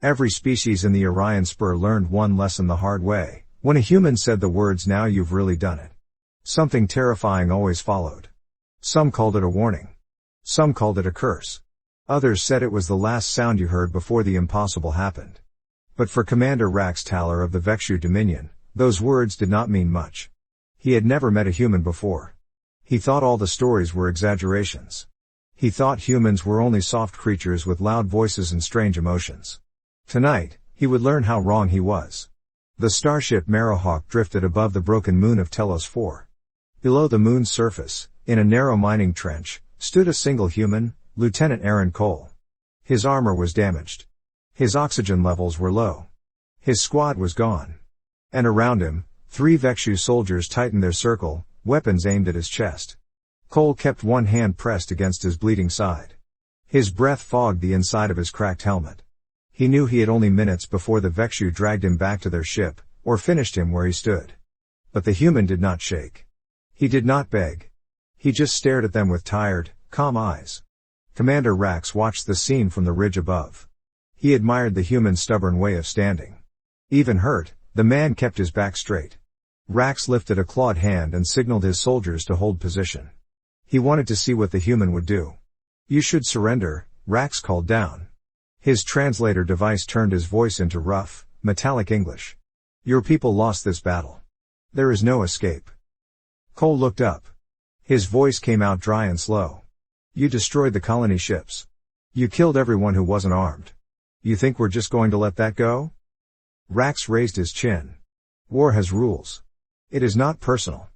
Every species in the Orion Spur learned one lesson the hard way. When a human said the words "now you've really done it," something terrifying always followed. Some called it a warning. Some called it a curse. Others said it was the last sound you heard before the impossible happened. But for Commander Rax Taller of the Vexu Dominion, those words did not mean much. He had never met a human before. He thought all the stories were exaggerations. He thought humans were only soft creatures with loud voices and strange emotions. Tonight, he would learn how wrong he was. The starship Marrowhawk drifted above the broken moon of Telos 4. Below the moon's surface, in a narrow mining trench, stood a single human, Lieutenant Aaron Cole. His armor was damaged. His oxygen levels were low. His squad was gone. And around him, 3 Vexu soldiers tightened their circle, weapons aimed at his chest. Cole kept one hand pressed against his bleeding side. His breath fogged the inside of his cracked helmet. He knew he had only minutes before the Vexu dragged him back to their ship, or finished him where he stood. But the human did not shake. He did not beg. He just stared at them with tired, calm eyes. Commander Rax watched the scene from the ridge above. He admired the human's stubborn way of standing. Even hurt, the man kept his back straight. Rax lifted a clawed hand and signaled his soldiers to hold position. He wanted to see what the human would do. "You should surrender," Rax called down. His translator device turned his voice into rough, metallic English. "Your people lost this battle. There is no escape." Cole looked up. His voice came out dry and slow. "You destroyed the colony ships. You killed everyone who wasn't armed. You think we're just going to let that go?" Rax raised his chin. "War has rules. It is not personal."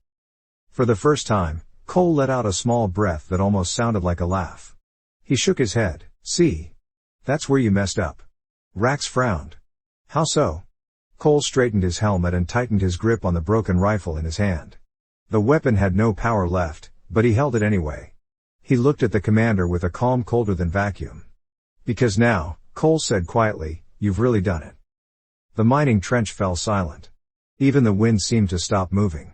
For the first time, Cole let out a small breath that almost sounded like a laugh. He shook his head. "See? That's where you messed up." Rax frowned. "How so?" Cole straightened his helmet and tightened his grip on the broken rifle in his hand. The weapon had no power left, but he held it anyway. He looked at the commander with a calm colder than vacuum. "Because now," Cole said quietly, "you've really done it." The mining trench fell silent. Even the wind seemed to stop moving.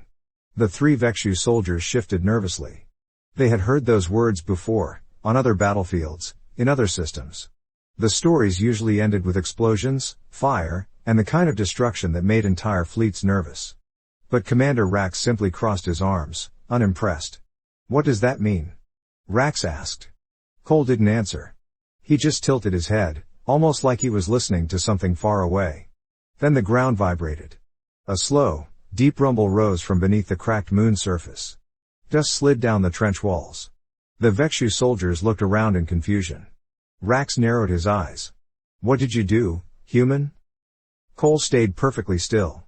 The 3 Vexu soldiers shifted nervously. They had heard those words before, on other battlefields, in other systems. The stories usually ended with explosions, fire, and the kind of destruction that made entire fleets nervous. But Commander Rax simply crossed his arms, unimpressed. "What does that mean?" Rax asked. Cole didn't answer. He just tilted his head, almost like he was listening to something far away. Then the ground vibrated. A slow, deep rumble rose from beneath the cracked moon surface. Dust slid down the trench walls. The Vexu soldiers looked around in confusion. Rax narrowed his eyes. "What did you do, human?" Cole stayed perfectly still.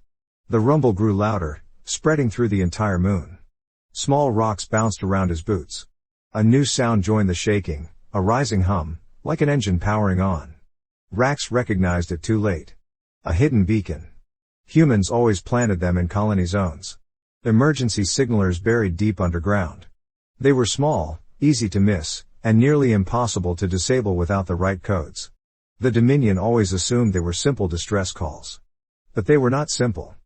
The rumble grew louder, spreading through the entire moon. Small rocks bounced around his boots. A new sound joined the shaking, a rising hum, like an engine powering on. Rax recognized it too late. A hidden beacon. Humans always planted them in colony zones. Emergency signalers buried deep underground. They were small, easy to miss, and nearly impossible to disable without the right codes. The Dominion always assumed they were simple distress calls. But they were not simple.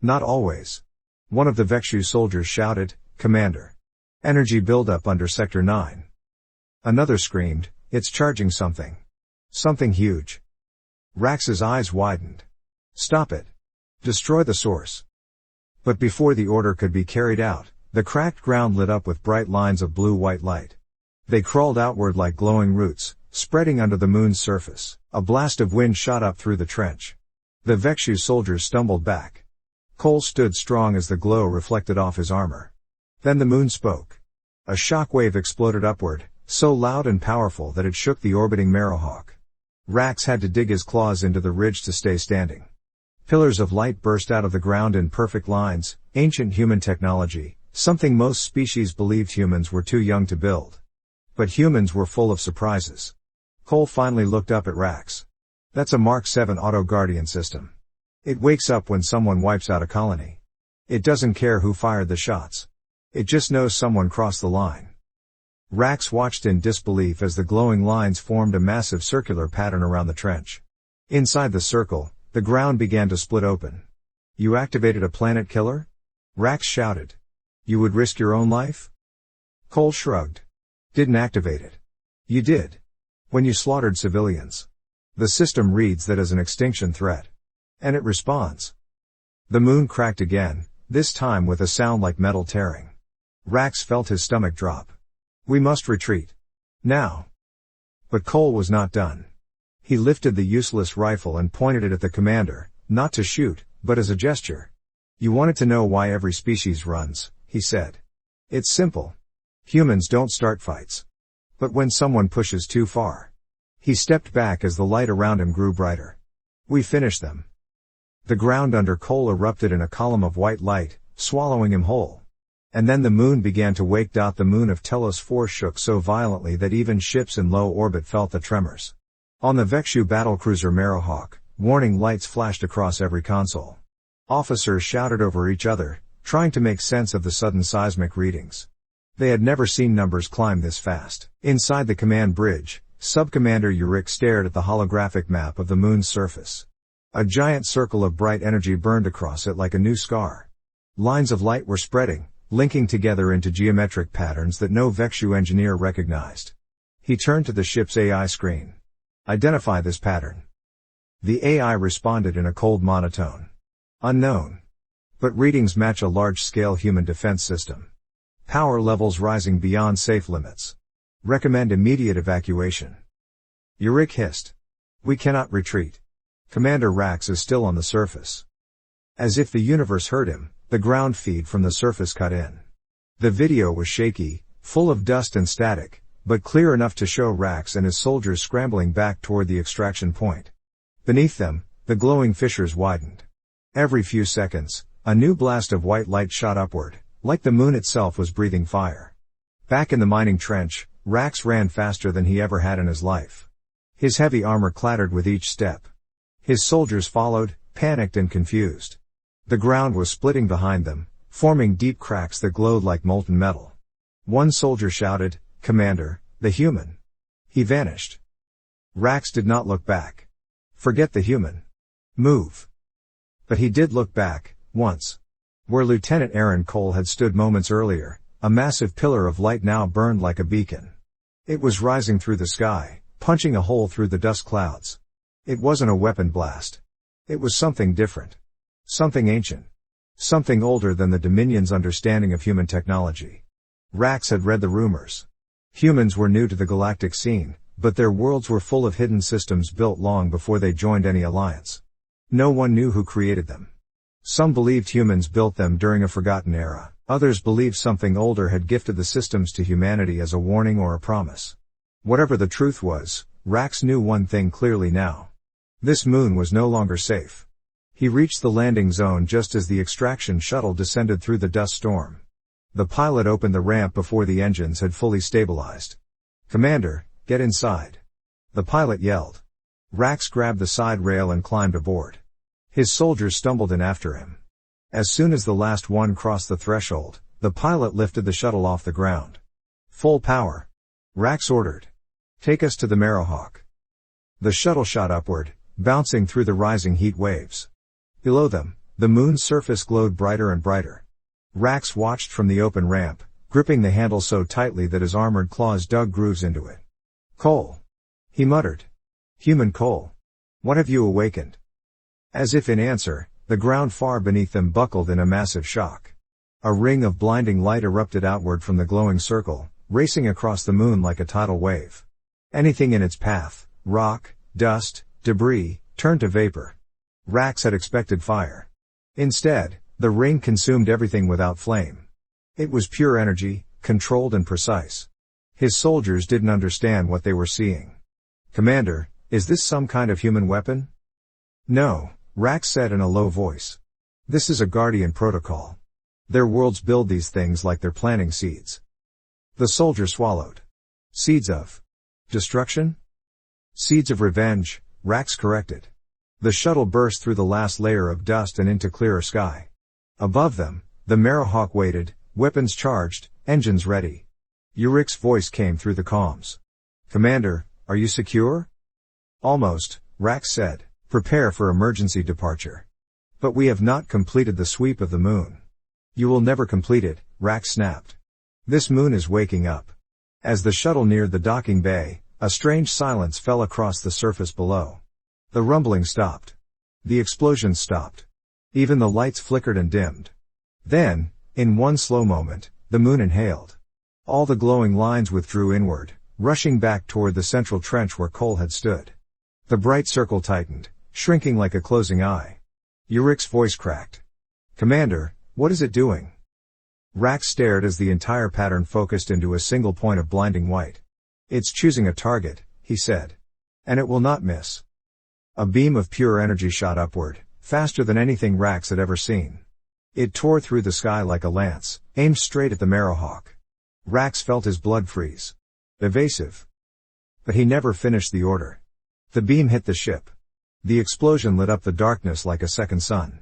Not always. One of the Vexu soldiers shouted, "Commander! Energy buildup under Sector 9. Another screamed, "It's charging something. Something huge." Rax's eyes widened. "Stop it. Destroy the source." But before the order could be carried out, the cracked ground lit up with bright lines of blue-white light. They crawled outward like glowing roots, spreading under the moon's surface. A blast of wind shot up through the trench. The Vexu soldiers stumbled back. Cole stood strong as the glow reflected off his armor. Then the moon spoke. A shockwave exploded upward, so loud and powerful that it shook the orbiting Marrowhawk. Rax had to dig his claws into the ridge to stay standing. Pillars of light burst out of the ground in perfect lines, ancient human technology, something most species believed humans were too young to build. But humans were full of surprises. Cole finally looked up at Rax. "That's a Mark 7 auto-guardian system. It wakes up when someone wipes out a colony. It doesn't care who fired the shots. It just knows someone crossed the line." Rax watched in disbelief as the glowing lines formed a massive circular pattern around the trench. Inside the circle, the ground began to split open. "You activated a planet killer?" Rax shouted. "You would risk your own life?" Cole shrugged. "Didn't activate it. You did. When you slaughtered civilians. The system reads that as an extinction threat. And it responds. The moon cracked again, this time with a sound like metal tearing. Rax felt his stomach drop. We must retreat. Now. But Cole was not done. He lifted the useless rifle and pointed it at the commander, not to shoot, but as a gesture. You wanted to know why every species runs, he said. It's simple. Humans don't start fights. But when someone pushes too far. He stepped back as the light around him grew brighter. We finish them. The ground under Cole erupted in a column of white light, swallowing him whole. And then the moon began to wake. The moon of Telos 4 shook so violently that even ships in low orbit felt the tremors. On the Vekshu battlecruiser Marrowhawk, warning lights flashed across every console. Officers shouted over each other, trying to make sense of the sudden seismic readings. They had never seen numbers climb this fast. Inside the command bridge, Sub-Commander Yurik stared at the holographic map of the moon's surface. A giant circle of bright energy burned across it like a new scar. Lines of light were spreading, linking together into geometric patterns that no Vekshu engineer recognized. He turned to the ship's AI screen. Identify this pattern. The AI responded in a cold monotone. Unknown. But readings match a large-scale human defense system. Power levels rising beyond safe limits. Recommend immediate evacuation. Yurik hissed. We cannot retreat. Commander Rax is still on the surface. As if the universe heard him, the ground feed from the surface cut in. The video was shaky, full of dust and static, but clear enough to show Rax and his soldiers scrambling back toward the extraction point. Beneath them, the glowing fissures widened. Every few seconds, a new blast of white light shot upward, like the moon itself was breathing fire. Back in the mining trench, Rax ran faster than he ever had in his life. His heavy armor clattered with each step. His soldiers followed, panicked and confused. The ground was splitting behind them, forming deep cracks that glowed like molten metal. One soldier shouted, Commander, the human. He vanished. Rax did not look back. Forget the human. Move. But he did look back, once. Where Lieutenant Aaron Cole had stood moments earlier, a massive pillar of light now burned like a beacon. It was rising through the sky, punching a hole through the dust clouds. It wasn't a weapon blast. It was something different. Something ancient. Something older than the Dominion's understanding of human technology. Rax had read the rumors. Humans were new to the galactic scene, but their worlds were full of hidden systems built long before they joined any alliance. No one knew who created them. Some believed humans built them during a forgotten era. Others believed something older had gifted the systems to humanity as a warning or a promise. Whatever the truth was, Rax knew one thing clearly now. This moon was no longer safe. He reached the landing zone just as the extraction shuttle descended through the dust storm. The pilot opened the ramp before the engines had fully stabilized. Commander, get inside. The pilot yelled. Rax grabbed the side rail and climbed aboard. His soldiers stumbled in after him. As soon as the last one crossed the threshold, the pilot lifted the shuttle off the ground. Full power. Rax ordered. Take us to the Marrowhawk. The shuttle shot upward, bouncing through the rising heat waves. Below them, the moon's surface glowed brighter and brighter. Rax watched from the open ramp, gripping the handle so tightly that his armored claws dug grooves into it. Cole. He muttered. Human Cole. What have you awakened? As if in answer, the ground far beneath them buckled in a massive shock. A ring of blinding light erupted outward from the glowing circle, racing across the moon like a tidal wave. Anything in its path, rock, dust, debris, turned to vapor. Rax had expected fire. Instead, the ring consumed everything without flame. It was pure energy, controlled and precise. His soldiers didn't understand what they were seeing. Commander, is this some kind of human weapon? No, Rax said in a low voice. This is a Guardian protocol. Their worlds build these things like they're planting seeds. The soldier swallowed. Seeds of destruction? Seeds of revenge, Rax corrected. The shuttle burst through the last layer of dust and into clearer sky. Above them, the Marrowhawk waited, weapons charged, engines ready. Yurik's voice came through the comms. Commander, are you secure? Almost, Rax said. Prepare for emergency departure. But we have not completed the sweep of the moon. You will never complete it, Rax snapped. This moon is waking up. As the shuttle neared the docking bay, a strange silence fell across the surface below. The rumbling stopped. The explosions stopped. Even the lights flickered and dimmed. Then, in one slow moment, the moon inhaled. All the glowing lines withdrew inward, rushing back toward the central trench where Cole had stood. The bright circle tightened, shrinking like a closing eye. Urick's voice cracked. "Commander, what is it doing?" Rax stared as the entire pattern focused into a single point of blinding white. "It's choosing a target," he said. "And it will not miss." A beam of pure energy shot upward, faster than anything Rax had ever seen. It tore through the sky like a lance, aimed straight at the Marrowhawk. Rax felt his blood freeze. Evasive. But he never finished the order. The beam hit the ship. The explosion lit up the darkness like a second sun.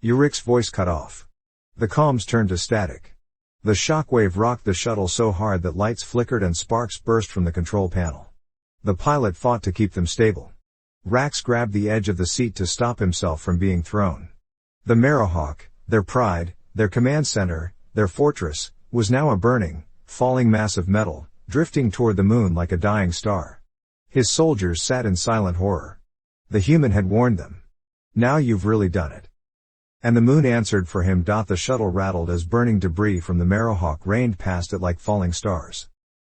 Urick's voice cut off. The comms turned to static. The shockwave rocked the shuttle so hard that lights flickered and sparks burst from the control panel. The pilot fought to keep them stable. Rax grabbed the edge of the seat to stop himself from being thrown. The Marrowhawk, their pride, their command center, their fortress, was now a burning, falling mass of metal, drifting toward the moon like a dying star. His soldiers sat in silent horror. The human had warned them. "Now you've really done it." And the moon answered for him. The shuttle rattled as burning debris from the Marrowhawk rained past it like falling stars.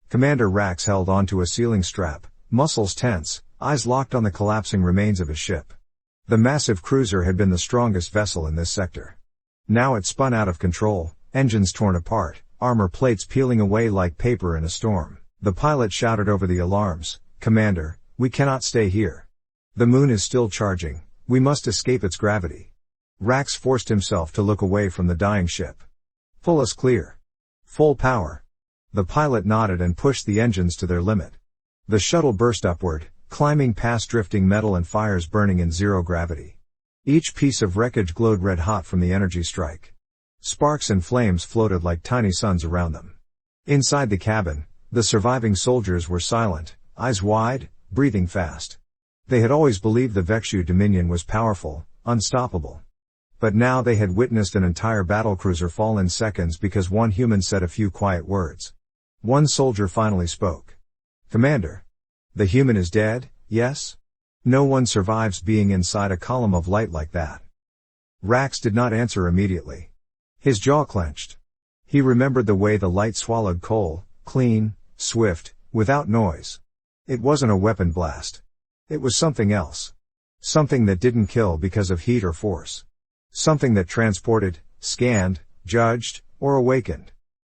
Commander Rax held onto a ceiling strap, muscles tense, eyes locked on the collapsing remains of his ship. The massive cruiser had been the strongest vessel in this sector. Now it spun out of control, engines torn apart, armor plates peeling away like paper in a storm. The pilot shouted over the alarms, "Commander, we cannot stay here. The moon is still charging, we must escape its gravity." Rax forced himself to look away from the dying ship. "Pull us clear." "Full power." The pilot nodded and pushed the engines to their limit. The shuttle burst upward, climbing past drifting metal and fires burning in zero gravity. Each piece of wreckage glowed red hot from the energy strike. Sparks and flames floated like tiny suns around them. Inside the cabin, the surviving soldiers were silent, eyes wide, breathing fast. They had always believed the Vexu Dominion was powerful, unstoppable. But now they had witnessed an entire battlecruiser fall in seconds because one human said a few quiet words. One soldier finally spoke. "Commander. The human is dead, yes? No one survives being inside a column of light like that." Rax did not answer immediately. His jaw clenched. He remembered the way the light swallowed Cole, clean, swift, without noise. It wasn't a weapon blast. It was something else. Something that didn't kill because of heat or force. Something that transported, scanned, judged, or awakened.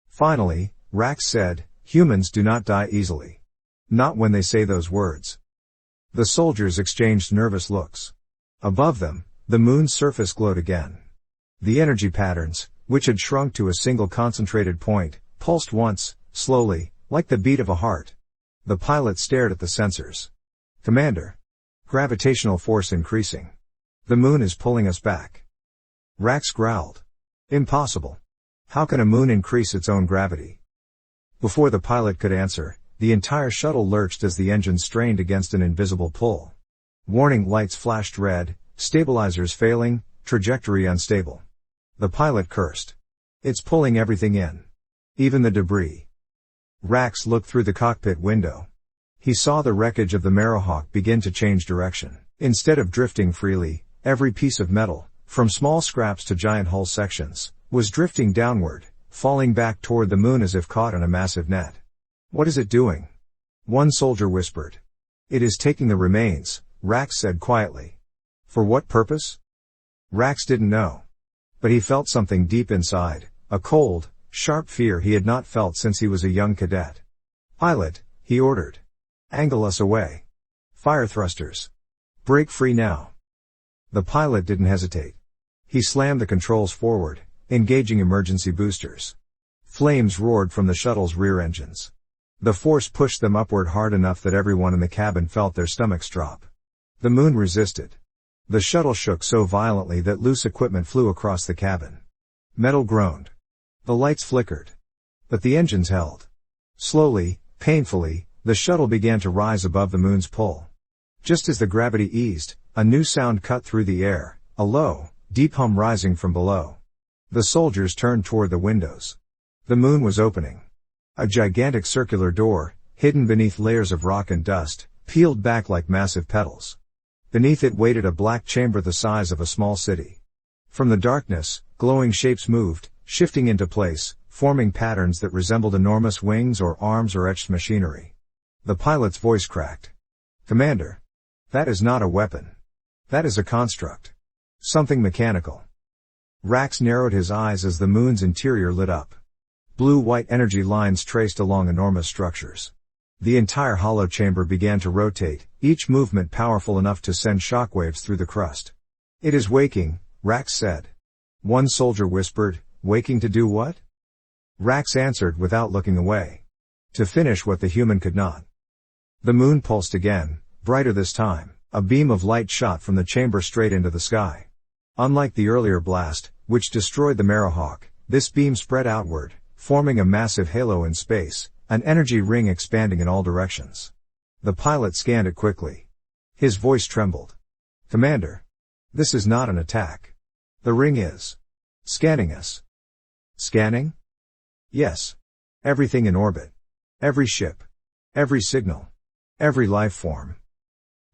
Finally, Rax said, "Humans do not die easily. Not when they say those words." The soldiers exchanged nervous looks. Above them, the moon's surface glowed again. The energy patterns, which had shrunk to a single concentrated point, pulsed once, slowly, like the beat of a heart. The pilot stared at the sensors. "Commander. Gravitational force increasing. The moon is pulling us back." Rax growled. "Impossible. How can a moon increase its own gravity?" Before the pilot could answer, the entire shuttle lurched as the engine strained against an invisible pull. Warning lights flashed red, stabilizers failing, trajectory unstable. The pilot cursed. "It's pulling everything in. Even the debris." Rax looked through the cockpit window. He saw the wreckage of the Marrowhawk begin to change direction. Instead of drifting freely, every piece of metal, from small scraps to giant hull sections, was drifting downward, falling back toward the moon as if caught in a massive net. "What is it doing?" One soldier whispered. "It is taking the remains," Rax said quietly. "For what purpose?" Rax didn't know. But he felt something deep inside, a cold, sharp fear he had not felt since he was a young cadet. "Pilot," he ordered. "Angle us away. Fire thrusters. Break free now." The pilot didn't hesitate. He slammed the controls forward, engaging emergency boosters. Flames roared from the shuttle's rear engines. The force pushed them upward hard enough that everyone in the cabin felt their stomachs drop. The moon resisted. The shuttle shook so violently that loose equipment flew across the cabin. Metal groaned. The lights flickered. But the engines held. Slowly, painfully, the shuttle began to rise above the moon's pull. Just as the gravity eased, a new sound cut through the air, a low, deep hum rising from below. The soldiers turned toward the windows. The moon was opening. A gigantic circular door, hidden beneath layers of rock and dust, peeled back like massive petals. Beneath it waited a black chamber the size of a small city. From the darkness, glowing shapes moved, shifting into place, forming patterns that resembled enormous wings or arms or etched machinery. The pilot's voice cracked. "Commander. That is not a weapon. That is a construct. Something mechanical." Rax narrowed his eyes as the moon's interior lit up. Blue-white energy lines traced along enormous structures. The entire hollow chamber began to rotate, each movement powerful enough to send shockwaves through the crust. "It is waking," Rax said. One soldier whispered, "Waking to do what?" Rax answered without looking away. "To finish what the human could not." The moon pulsed again, brighter this time. A beam of light shot from the chamber straight into the sky. Unlike the earlier blast, which destroyed the Marrowhawk, this beam spread outward, forming a massive halo in space, an energy ring expanding in all directions. The pilot scanned it quickly. His voice trembled. "Commander. This is not an attack. The ring is scanning us." "Scanning?" "Yes. Everything in orbit. Every ship. Every signal. Every life form."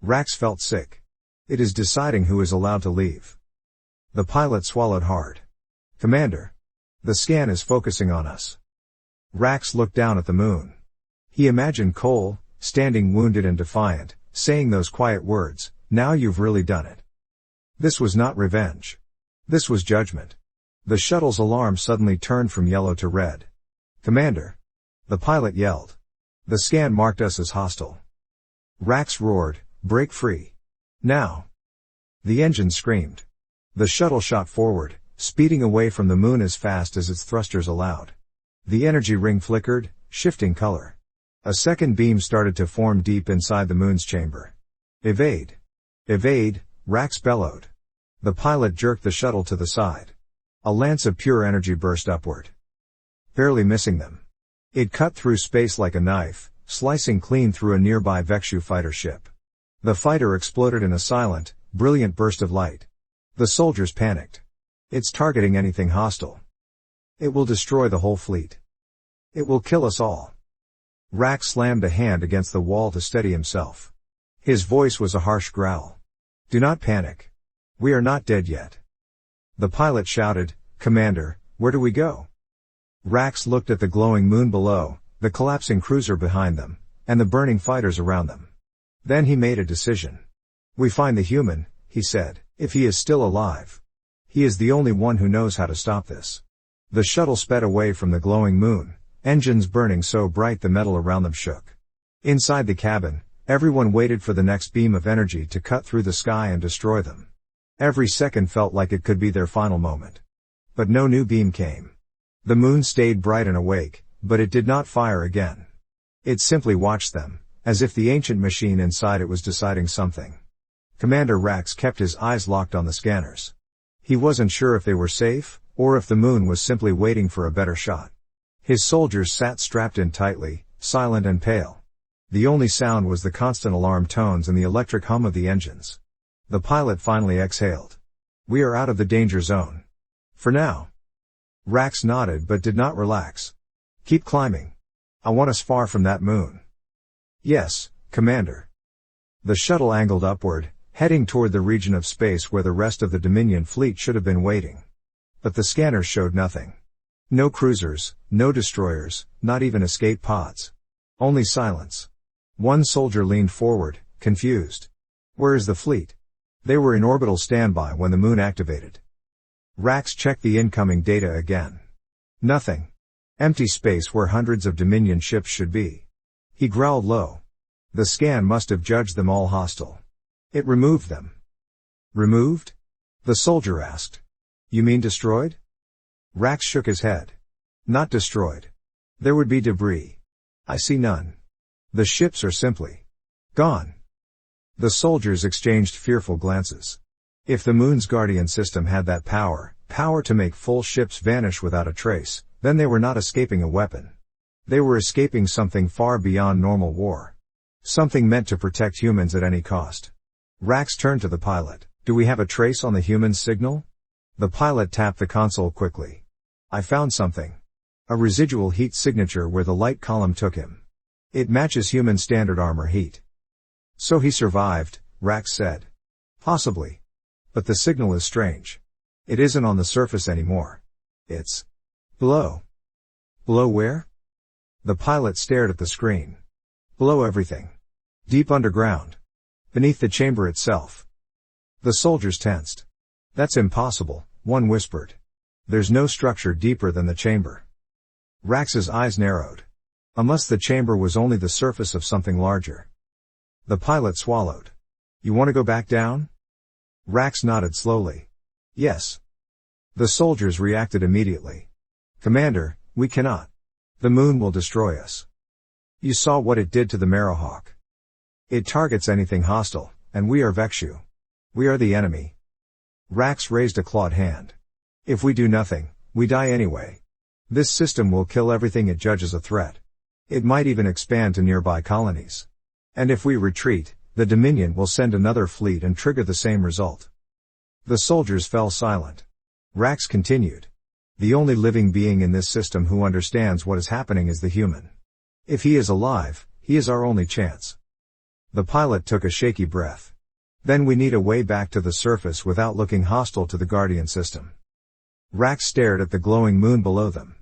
Rax felt sick. "It is deciding who is allowed to leave." The pilot swallowed hard. "Commander. The scan is focusing on us." Rax looked down at the moon. He imagined Cole, standing wounded and defiant, saying those quiet words, "Now you've really done it." This was not revenge. This was judgment. The shuttle's alarm suddenly turned from yellow to red. "Commander." The pilot yelled. "The scan marked us as hostile." Rax roared, "Break free. Now." The engine screamed. The shuttle shot forward, speeding away from the moon as fast as its thrusters allowed. The energy ring flickered, shifting color. A second beam started to form deep inside the moon's chamber. "Evade! Evade!" Rax bellowed. The pilot jerked the shuttle to the side. A lance of pure energy burst upward. Barely missing them. It cut through space like a knife, slicing clean through a nearby Vexu fighter ship. The fighter exploded in a silent, brilliant burst of light. The soldiers panicked. "It's targeting anything hostile. It will destroy the whole fleet. It will kill us all." Rax slammed a hand against the wall to steady himself. His voice was a harsh growl. "Do not panic. We are not dead yet." The pilot shouted, "Commander, where do we go?" Rax looked at the glowing moon below, the collapsing cruiser behind them, and the burning fighters around them. Then he made a decision. "We find the human," he said, "if he is still alive. He is the only one who knows how to stop this." The shuttle sped away from the glowing moon, engines burning so bright the metal around them shook. Inside the cabin, everyone waited for the next beam of energy to cut through the sky and destroy them. Every second felt like it could be their final moment. But no new beam came. The moon stayed bright and awake, but it did not fire again. It simply watched them, as if the ancient machine inside it was deciding something. Commander Rax kept his eyes locked on the scanners. He wasn't sure if they were safe, or if the moon was simply waiting for a better shot. His soldiers sat strapped in tightly, silent and pale. The only sound was the constant alarm tones and the electric hum of the engines. The pilot finally exhaled. "We are out of the danger zone. For now." Rax nodded but did not relax. "Keep climbing. I want us far from that moon." "Yes, Commander." The shuttle angled upward, heading toward the region of space where the rest of the Dominion fleet should have been waiting. But the scanners showed nothing. No cruisers, no destroyers, not even escape pods. Only silence. One soldier leaned forward, confused. "Where is the fleet?" They were in orbital standby when the moon activated. Rax checked the incoming data again. Nothing. Empty space where hundreds of Dominion ships should be. He growled low. The scan must have judged them all hostile. It removed them. "Removed?" the soldier asked. "You mean destroyed?" Rax shook his head. "Not destroyed. There would be debris. I see none. The ships are simply gone." The soldiers exchanged fearful glances. If the moon's guardian system had that power to make full ships vanish without a trace, then they were not escaping a weapon. They were escaping something far beyond normal war. Something meant to protect humans at any cost. Rax turned to the pilot. "Do we have a trace on the human's signal?" The pilot tapped the console quickly. "I found something. A residual heat signature where the light column took him. It matches human standard armor heat." "So he survived," Rax said. Possibly. But the signal is strange. It isn't on the surface anymore. It's below. Below where? The pilot stared at the screen. Below everything. Deep underground. Beneath the chamber itself. The soldiers tensed. That's impossible, one whispered. There's no structure deeper than the chamber. Rax's eyes narrowed. Unless the chamber was only the surface of something larger. The pilot swallowed. You want to go back down? Rax nodded slowly. Yes. The soldiers reacted immediately. Commander, we cannot. The moon will destroy us. You saw what it did to the Marrowhawk. It targets anything hostile, and we are Vexu. We are the enemy. Rax raised a clawed hand. If we do nothing, we die anyway. This system will kill everything it judges a threat. It might even expand to nearby colonies. And if we retreat, the Dominion will send another fleet and trigger the same result. The soldiers fell silent. Rax continued. The only living being in this system who understands what is happening is the human. If he is alive, he is our only chance. The pilot took a shaky breath. Then we need a way back to the surface without looking hostile to the Guardian system. Rax stared at the glowing moon below them.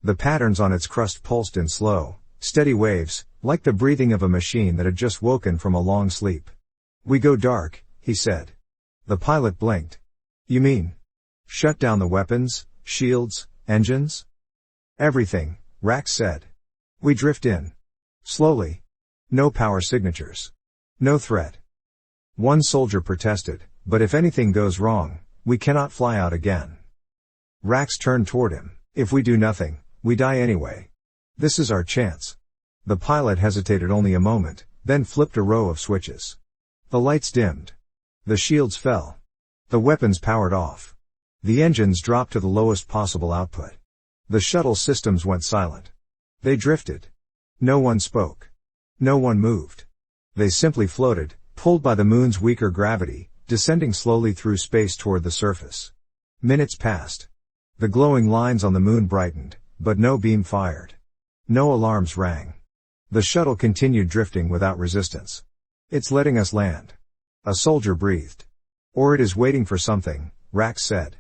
The patterns on its crust pulsed in slow, steady waves, like the breathing of a machine that had just woken from a long sleep. We go dark, he said. The pilot blinked. You mean? Shut down the weapons, shields, engines? Everything, Rax said. We drift in. Slowly. No power signatures. No threat. One soldier protested, but if anything goes wrong, we cannot fly out again. Rax turned toward him. If we do nothing, we die anyway. This is our chance. The pilot hesitated only a moment, then flipped a row of switches. The lights dimmed. The shields fell. The weapons powered off. The engines dropped to the lowest possible output. The shuttle systems went silent. They drifted. No one spoke. No one moved. They simply floated, pulled by the moon's weaker gravity, descending slowly through space toward the surface. Minutes passed. The glowing lines on the moon brightened, but no beam fired. No alarms rang. The shuttle continued drifting without resistance. It's letting us land. A soldier breathed. Or it is waiting for something, Rax said.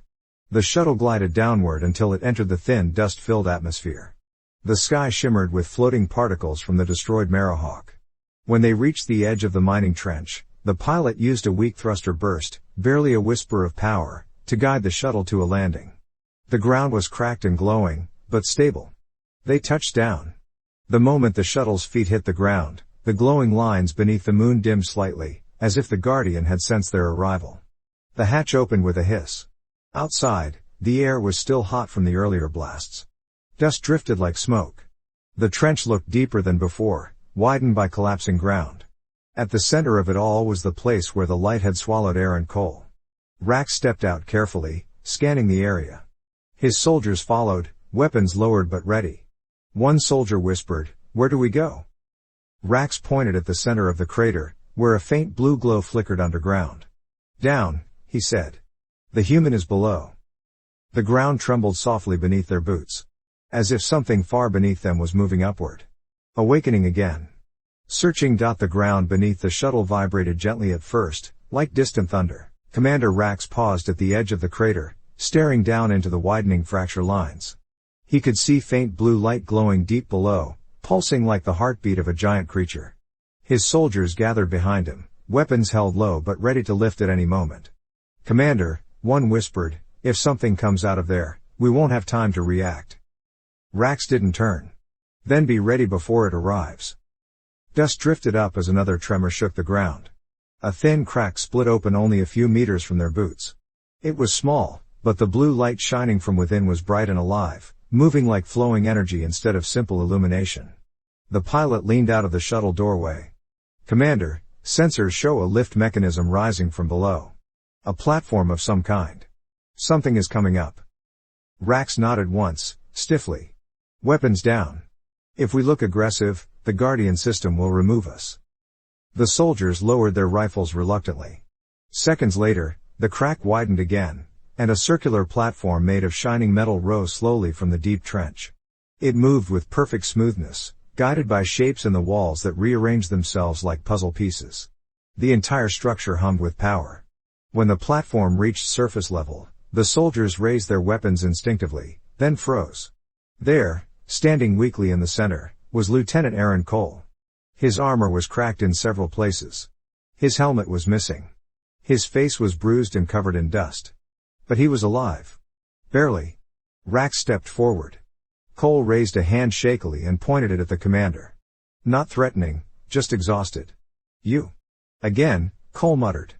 The shuttle glided downward until it entered the thin dust-filled atmosphere. The sky shimmered with floating particles from the destroyed Marrowhawk. When they reached the edge of the mining trench, the pilot used a weak thruster burst, barely a whisper of power, to guide the shuttle to a landing. The ground was cracked and glowing, but stable. They touched down. The moment the shuttle's feet hit the ground, the glowing lines beneath the moon dimmed slightly, as if the Guardian had sensed their arrival. The hatch opened with a hiss. Outside, the air was still hot from the earlier blasts. Dust drifted like smoke. The trench looked deeper than before, widened by collapsing ground. At the center of it all was the place where the light had swallowed air and coal. Rax stepped out carefully, scanning the area. His soldiers followed, weapons lowered but ready. One soldier whispered, "Where do we go?" Rax pointed at the center of the crater, where a faint blue glow flickered underground. "Down," he said. "The human is below." The ground trembled softly beneath their boots. As if something far beneath them was moving upward. Awakening again. Searching. The ground beneath the shuttle vibrated gently at first, like distant thunder. Commander Rax paused at the edge of the crater, staring down into the widening fracture lines. He could see faint blue light glowing deep below, pulsing like the heartbeat of a giant creature. His soldiers gathered behind him, weapons held low but ready to lift at any moment. "Commander," one whispered, "if something comes out of there, we won't have time to react." Rax didn't turn. "Then be ready before it arrives." Dust drifted up as another tremor shook the ground. A thin crack split open only a few meters from their boots. It was small, but the blue light shining from within was bright and alive, moving like flowing energy instead of simple illumination. The pilot leaned out of the shuttle doorway. "Commander, sensors show a lift mechanism rising from below. A platform of some kind. Something is coming up." Rax nodded once, stiffly. "Weapons down. If we look aggressive, the Guardian system will remove us." The soldiers lowered their rifles reluctantly. Seconds later, the crack widened again, and a circular platform made of shining metal rose slowly from the deep trench. It moved with perfect smoothness, guided by shapes in the walls that rearranged themselves like puzzle pieces. The entire structure hummed with power. When the platform reached surface level, the soldiers raised their weapons instinctively, then froze. There, standing weakly in the center, was Lieutenant Aaron Cole. His armor was cracked in several places. His helmet was missing. His face was bruised and covered in dust. But he was alive. Barely. Rax stepped forward. Cole raised a hand shakily and pointed it at the commander. Not threatening, just exhausted. You. Again, Cole muttered.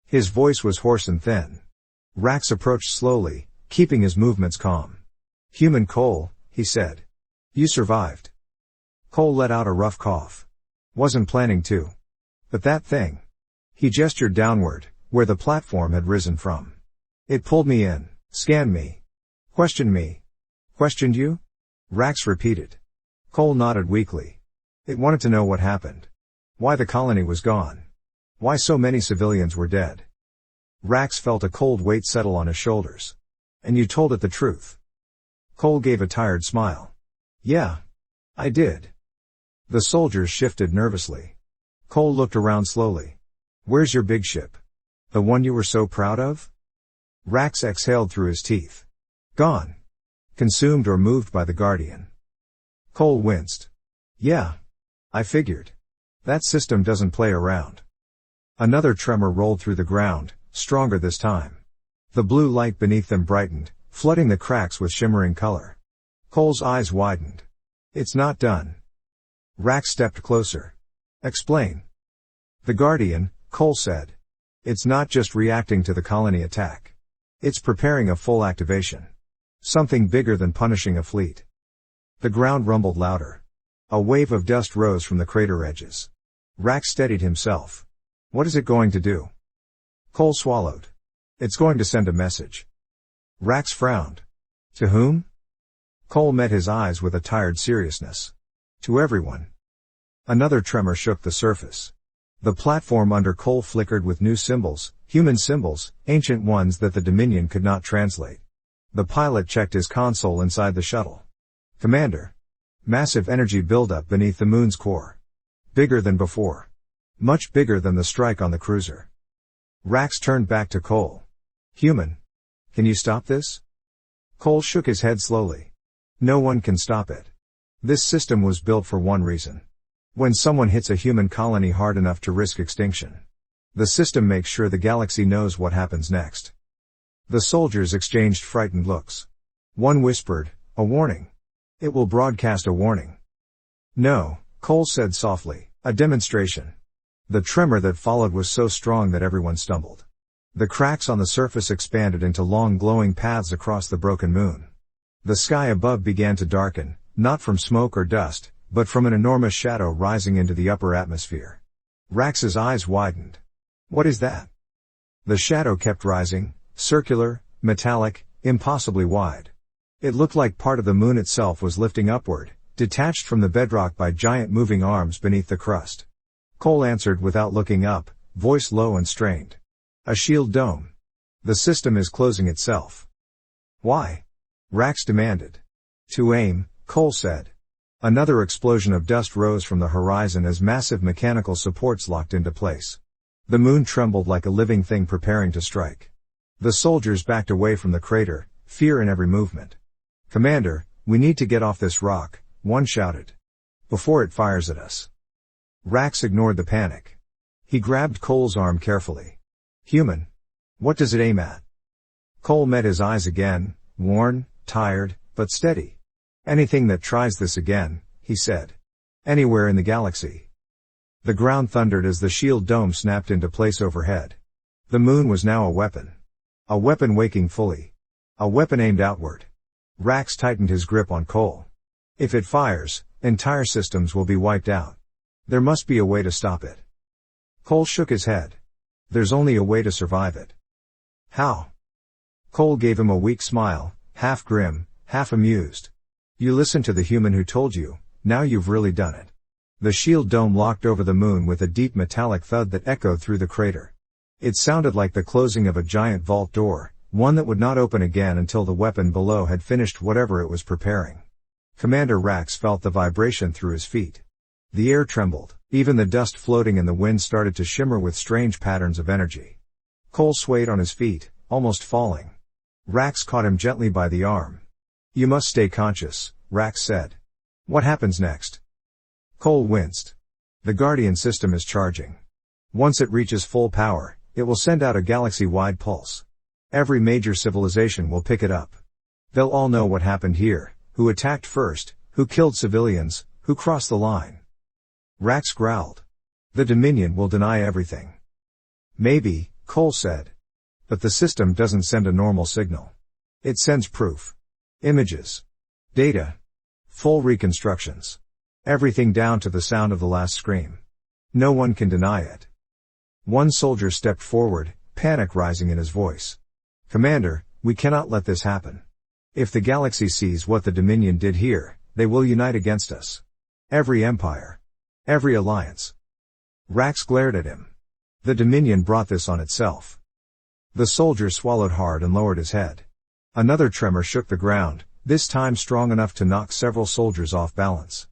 His voice was hoarse and thin. Rax approached slowly, keeping his movements calm. Human Cole, he said. You survived. Cole let out a rough cough. Wasn't planning to. But that thing. He gestured downward, where the platform had risen from. It pulled me in, scanned me. Questioned me. Questioned you? Rax repeated. Cole nodded weakly. It wanted to know what happened. Why the colony was gone. Why so many civilians were dead. Rax felt a cold weight settle on his shoulders. And you told it the truth. Cole gave a tired smile. Yeah. I did. The soldiers shifted nervously. Cole looked around slowly. Where's your big ship? The one you were so proud of? Rax exhaled through his teeth. Gone. Consumed or moved by the Guardian. Cole winced. Yeah. I figured. That system doesn't play around. Another tremor rolled through the ground, stronger this time. The blue light beneath them brightened, flooding the cracks with shimmering color. Cole's eyes widened. It's not done. Rax stepped closer. Explain. The Guardian, Cole said. It's not just reacting to the colony attack. It's preparing a full activation. Something bigger than punishing a fleet. The ground rumbled louder. A wave of dust rose from the crater edges. Rax steadied himself. What is it going to do? Cole swallowed. It's going to send a message. Rax frowned. To whom? Cole met his eyes with a tired seriousness. To everyone. Another tremor shook the surface. The platform under Cole flickered with new symbols, human symbols, ancient ones that the Dominion could not translate. The pilot checked his console inside the shuttle. Commander. Massive energy buildup beneath the moon's core. Bigger than before. Much bigger than the strike on the cruiser. Rax turned back to Cole. Human. Can you stop this? Cole shook his head slowly. No one can stop it. This system was built for one reason. When someone hits a human colony hard enough to risk extinction. The system makes sure the galaxy knows what happens next. The soldiers exchanged frightened looks. One whispered, a warning. It will broadcast a warning. No, Cole said softly, a demonstration. The tremor that followed was so strong that everyone stumbled. The cracks on the surface expanded into long glowing paths across the broken moon. The sky above began to darken, not from smoke or dust, but from an enormous shadow rising into the upper atmosphere. Rax's eyes widened. What is that? The shadow kept rising, circular, metallic, impossibly wide. It looked like part of the moon itself was lifting upward, detached from the bedrock by giant moving arms beneath the crust. Cole answered without looking up, voice low and strained. A shield dome. The system is closing itself. Why? Rax demanded. To aim, Cole said. Another explosion of dust rose from the horizon as massive mechanical supports locked into place. The moon trembled like a living thing preparing to strike. The soldiers backed away from the crater, fear in every movement. Commander, we need to get off this rock, one shouted. Before it fires at us. Rax ignored the panic. He grabbed Cole's arm carefully. Human. What does it aim at? Cole met his eyes again, worn, tired, but steady. Anything that tries this again, he said. Anywhere in the galaxy. The ground thundered as the shield dome snapped into place overhead. The moon was now a weapon. A weapon waking fully. A weapon aimed outward. Rax tightened his grip on Cole. If it fires, entire systems will be wiped out. There must be a way to stop it. Cole shook his head. There's only a way to survive it. How? Cole gave him a weak smile, half grim, half amused. You listened to the human who told you, now you've really done it. The shield dome locked over the moon with a deep metallic thud that echoed through the crater. It sounded like the closing of a giant vault door, one that would not open again until the weapon below had finished whatever it was preparing. Commander Rax felt the vibration through his feet. The air trembled, even the dust floating in the wind started to shimmer with strange patterns of energy. Cole swayed on his feet, almost falling. Rax caught him gently by the arm. You must stay conscious, Rax said. What happens next? Cole winced. The Guardian system is charging. Once it reaches full power, it will send out a galaxy-wide pulse. Every major civilization will pick it up. They'll all know what happened here, who attacked first, who killed civilians, who crossed the line. Rax growled. The Dominion will deny everything. Maybe, Cole said. But the system doesn't send a normal signal. It sends proof. Images. Data. Full reconstructions. Everything down to the sound of the last scream. No one can deny it. One soldier stepped forward, panic rising in his voice. Commander, we cannot let this happen. If the galaxy sees what the Dominion did here, they will unite against us. Every empire. Every alliance. Rax glared at him. The Dominion brought this on itself. The soldier swallowed hard and lowered his head. Another tremor shook the ground, this time strong enough to knock several soldiers off balance.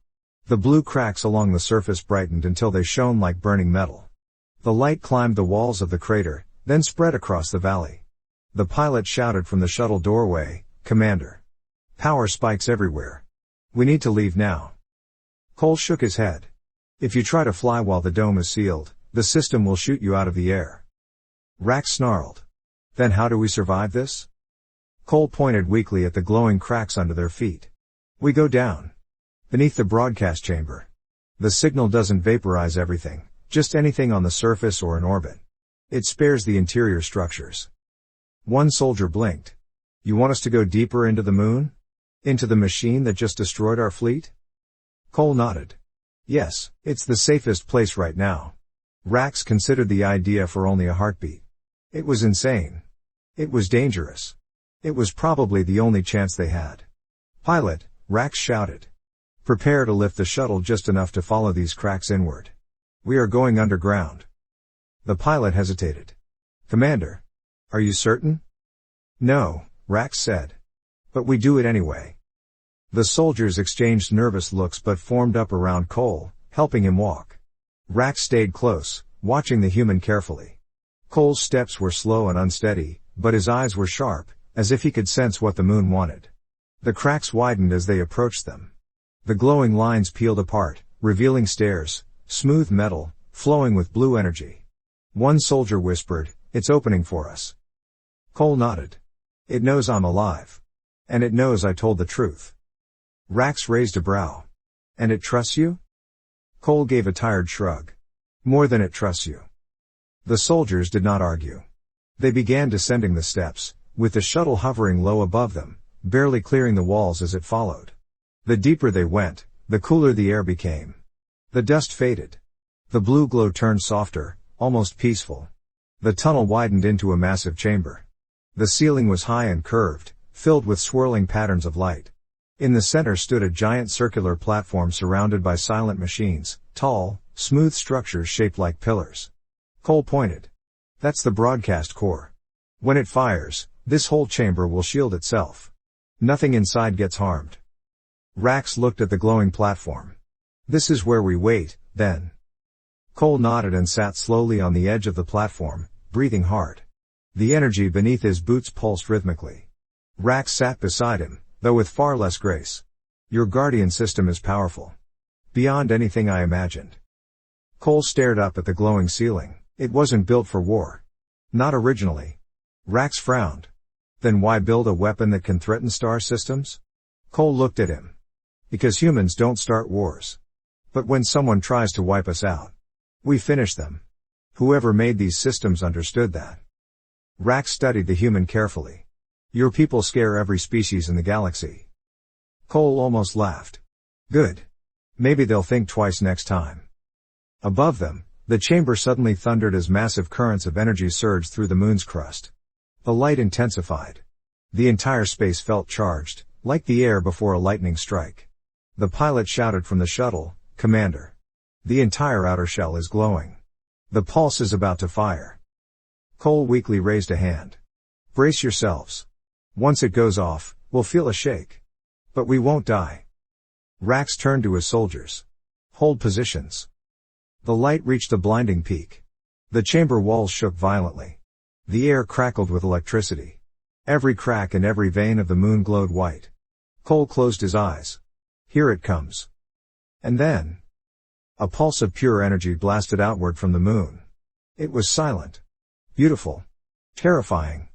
The blue cracks along the surface brightened until they shone like burning metal. The light climbed the walls of the crater, then spread across the valley. The pilot shouted from the shuttle doorway, Commander. Power spikes everywhere. We need to leave now. Cole shook his head. If you try to fly while the dome is sealed, the system will shoot you out of the air. Rax snarled. Then how do we survive this? Cole pointed weakly at the glowing cracks under their feet. We go down. Beneath the broadcast chamber. The signal doesn't vaporize everything, just anything on the surface or in orbit. It spares the interior structures. One soldier blinked. You want us to go deeper into the moon? Into the machine that just destroyed our fleet? Cole nodded. Yes, it's the safest place right now. Rax considered the idea for only a heartbeat. It was insane. It was dangerous. It was probably the only chance they had. Pilot, Rax shouted. Prepare to lift the shuttle just enough to follow these cracks inward. We are going underground. The pilot hesitated. Commander. Are you certain? No, Rax said. But we do it anyway. The soldiers exchanged nervous looks but formed up around Cole, helping him walk. Rax stayed close, watching the human carefully. Cole's steps were slow and unsteady, but his eyes were sharp, as if he could sense what the moon wanted. The cracks widened as they approached them. The glowing lines peeled apart, revealing stairs, smooth metal, flowing with blue energy. One soldier whispered, It's opening for us. Cole nodded. It knows I'm alive. And it knows I told the truth. Rax raised a brow. And it trusts you? Cole gave a tired shrug. More than it trusts you. The soldiers did not argue. They began descending the steps, with the shuttle hovering low above them, barely clearing the walls as it followed. The deeper they went, the cooler the air became. The dust faded. The blue glow turned softer, almost peaceful. The tunnel widened into a massive chamber. The ceiling was high and curved, filled with swirling patterns of light. In the center stood a giant circular platform surrounded by silent machines, tall, smooth structures shaped like pillars. Cole pointed. That's the broadcast core. When it fires, this whole chamber will shield itself. Nothing inside gets harmed. Rax looked at the glowing platform. This is where we wait, then. Cole nodded and sat slowly on the edge of the platform, breathing hard. The energy beneath his boots pulsed rhythmically. Rax sat beside him, though with far less grace. Your Guardian system is powerful. Beyond anything I imagined. Cole stared up at the glowing ceiling. It wasn't built for war. Not originally. Rax frowned. Then why build a weapon that can threaten star systems? Cole looked at him. Because humans don't start wars. But when someone tries to wipe us out, we finish them. Whoever made these systems understood that. Rax studied the human carefully. Your people scare every species in the galaxy. Cole almost laughed. Good. Maybe they'll think twice next time. Above them, the chamber suddenly thundered as massive currents of energy surged through the moon's crust. The light intensified. The entire space felt charged, like the air before a lightning strike. The pilot shouted from the shuttle, Commander. The entire outer shell is glowing. The pulse is about to fire. Cole weakly raised a hand. Brace yourselves. Once it goes off, we'll feel a shake. But we won't die. Rax turned to his soldiers. Hold positions. The light reached a blinding peak. The chamber walls shook violently. The air crackled with electricity. Every crack and every vein of the moon glowed white. Cole closed his eyes. Here it comes. And then, a pulse of pure energy blasted outward from the moon. It was silent. Beautiful. Terrifying.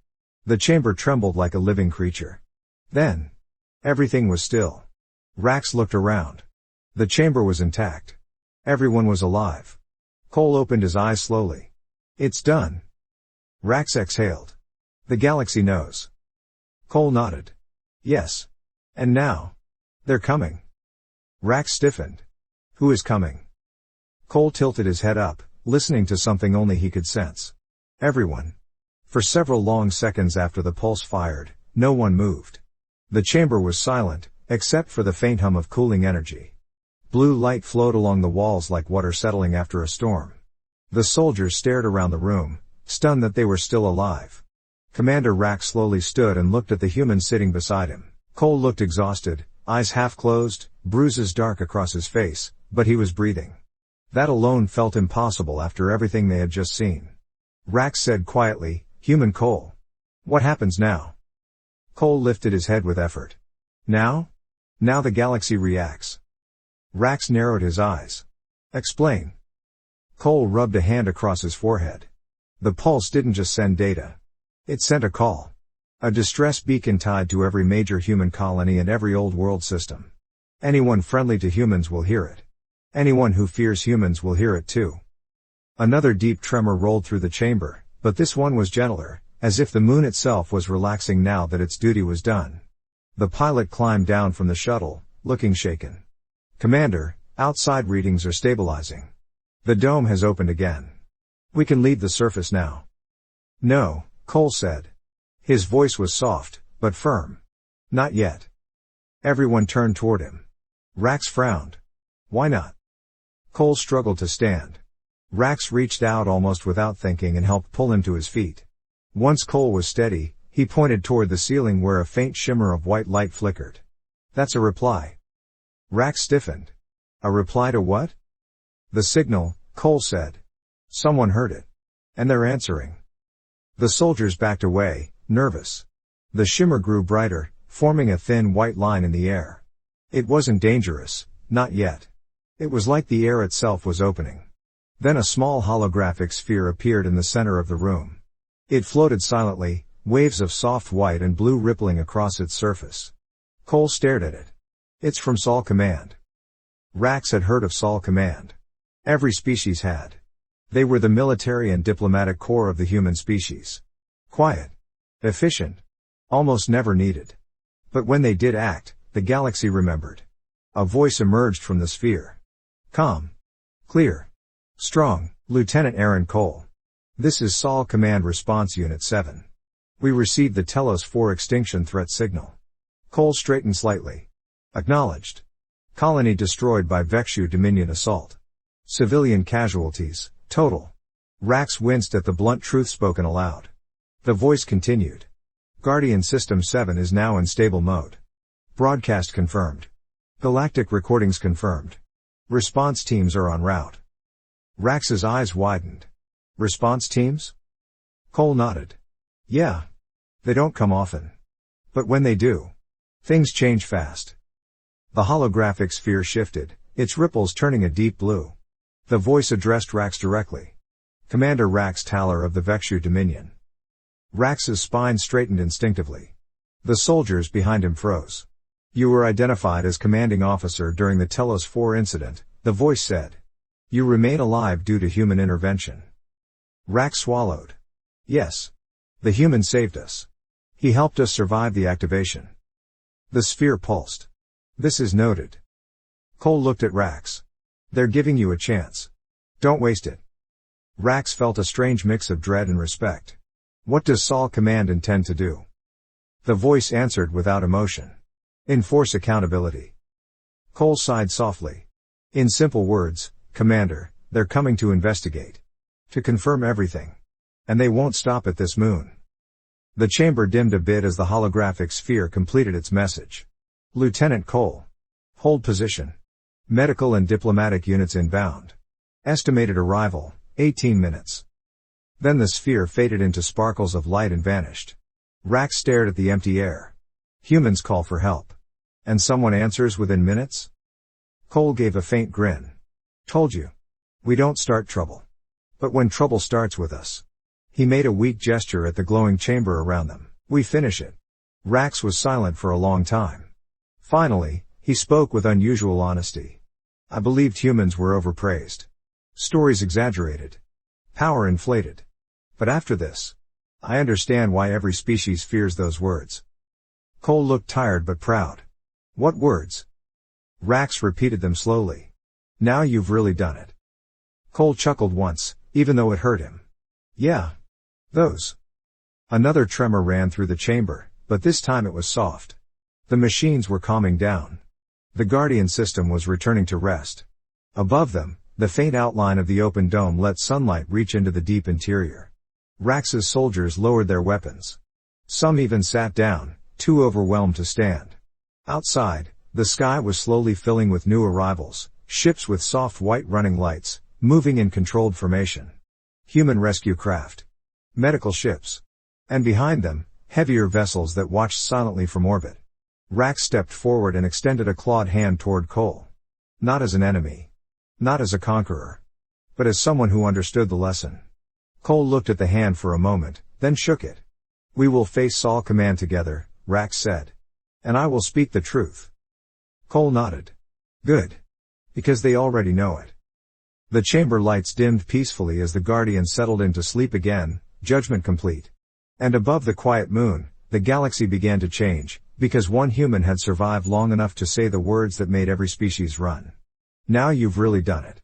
The chamber trembled like a living creature. Then, everything was still. Rax looked around. The chamber was intact. Everyone was alive. Cole opened his eyes slowly. It's done. Rax exhaled. The galaxy knows. Cole nodded. Yes. And now? They're coming. Rax stiffened. Who is coming? Cole tilted his head up, listening to something only he could sense. Everyone. For several long seconds after the pulse fired, no one moved. The chamber was silent, except for the faint hum of cooling energy. Blue light flowed along the walls like water settling after a storm. The soldiers stared around the room, stunned that they were still alive. Commander Rax slowly stood and looked at the human sitting beside him. Cole looked exhausted, eyes half closed, bruises dark across his face, but he was breathing. That alone felt impossible after everything they had just seen. Rax said quietly, "Human Cole. What happens now?" Cole lifted his head with effort. Now? Now the galaxy reacts. Rax narrowed his eyes. Explain. Cole rubbed a hand across his forehead. The pulse didn't just send data. It sent a call. A distress beacon tied to every major human colony and every old world system. Anyone friendly to humans will hear it. Anyone who fears humans will hear it too. Another deep tremor rolled through the chamber, but this one was gentler, as if the moon itself was relaxing now that its duty was done. The pilot climbed down from the shuttle, looking shaken. Commander, outside readings are stabilizing. The dome has opened again. We can leave the surface now. No, Cole said. His voice was soft, but firm. Not yet. Everyone turned toward him. Rax frowned. Why not? Cole struggled to stand. Rax reached out almost without thinking and helped pull him to his feet. Once Cole was steady, he pointed toward the ceiling where a faint shimmer of white light flickered. That's a reply. Rax stiffened. A reply to what? The signal, Cole said. Someone heard it. And they're answering. The soldiers backed away, nervous. The shimmer grew brighter, forming a thin white line in the air. It wasn't dangerous, not yet. It was like the air itself was opening. Then a small holographic sphere appeared in the center of the room. It floated silently, waves of soft white and blue rippling across its surface. Cole stared at it. It's from Sol Command. Rax had heard of Sol Command. Every species had. They were the military and diplomatic core of the human species. Quiet. Efficient. Almost never needed. But when they did act, the galaxy remembered. A voice emerged from the sphere. Calm. Clear. Strong, Lieutenant Aaron Cole. This is Sol Command Response Unit 7. We received the Telos 4 extinction threat signal. Cole straightened slightly. Acknowledged. Colony destroyed by Vexu Dominion assault. Civilian casualties, total. Rax winced at the blunt truth spoken aloud. The voice continued. Guardian System 7 is now in stable mode. Broadcast confirmed. Galactic recordings confirmed. Response teams are en route. Rax's eyes widened. Response teams? Cole nodded. Yeah. They don't come often. But when they do, things change fast. The holographic sphere shifted, its ripples turning a deep blue. The voice addressed Rax directly. Commander Rax Taller of the Vexu Dominion. Rax's spine straightened instinctively. The soldiers behind him froze. You were identified as commanding officer during the Telos 4 incident, the voice said. You remain alive due to human intervention. Rax swallowed. Yes. The human saved us. He helped us survive the activation. The sphere pulsed. This is noted. Cole looked at Rax. They're giving you a chance. Don't waste it. Rax felt a strange mix of dread and respect. What does Sol Command intend to do? The voice answered without emotion. Enforce accountability. Cole sighed softly. In simple words, Commander, they're coming to investigate. To confirm everything. And they won't stop at this moon. The chamber dimmed a bit as the holographic sphere completed its message. Lieutenant Cole. Hold position. Medical and diplomatic units inbound. Estimated arrival, 18 minutes. Then the sphere faded into sparkles of light and vanished. Rax stared at the empty air. Humans call for help. And someone answers within minutes? Cole gave a faint grin. Told you. We don't start trouble. But when trouble starts with us. He made a weak gesture at the glowing chamber around them. We finish it. Rax was silent for a long time. Finally, he spoke with unusual honesty. I believed humans were overpraised. Stories exaggerated. Power inflated. But after this, I understand why every species fears those words. Cole looked tired but proud. What words? Rax repeated them slowly. Now you've really done it. Cole chuckled once, even though it hurt him. Yeah. Those. Another tremor ran through the chamber, but this time it was soft. The machines were calming down. The Guardian system was returning to rest. Above them, the faint outline of the open dome let sunlight reach into the deep interior. Rax's soldiers lowered their weapons. Some even sat down, too overwhelmed to stand. Outside, the sky was slowly filling with new arrivals, ships with soft white running lights, moving in controlled formation. Human rescue craft. Medical ships. And behind them, heavier vessels that watched silently from orbit. Rax stepped forward and extended a clawed hand toward Cole. Not as an enemy. Not as a conqueror. But as someone who understood the lesson. Cole looked at the hand for a moment, then shook it. We will face Sol Command together, Rax said. And I will speak the truth. Cole nodded. Good. Because they already know it. The chamber lights dimmed peacefully as the Guardian settled into sleep again, judgment complete. And above the quiet moon, the galaxy began to change, because one human had survived long enough to say the words that made every species run. Now you've really done it.